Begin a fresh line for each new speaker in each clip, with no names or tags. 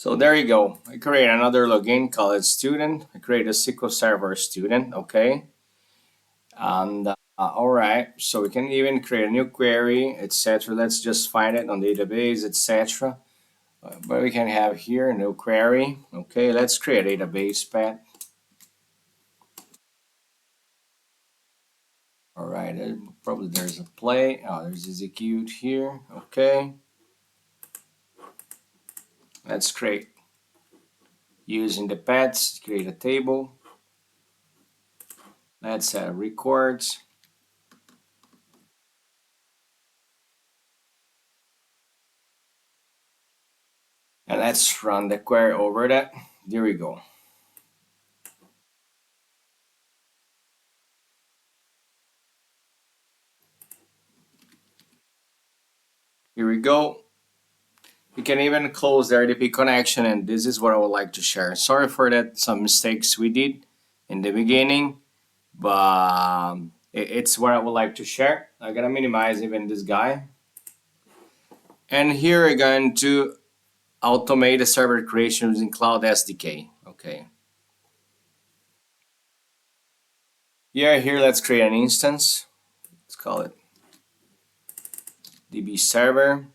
So there you go. I create another login called student. I create a SQL Server student, okay? And all right, so we can even create a new query, etc. Let's just find it on database, etc. But we can have here new query. Okay, let's create a database path. All right, probably there's a play. Oh, there's execute here. Okay, let's create using the paths. Create a table. Let's add records. And let's run the query over that. There we go. Here we go. You can even close the RDP connection, and this is what I would like to share. Sorry for that, some mistakes we did in the beginning, but it's what I would like to share. I'm gonna minimize even this guy. And here we're going to automate the server creation using Cloud SDK. Okay. Yeah, here let's create an instance. Let's call it DB server.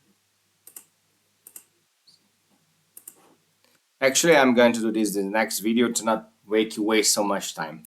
Actually, I'm going to do this in the next video to not make you waste so much time.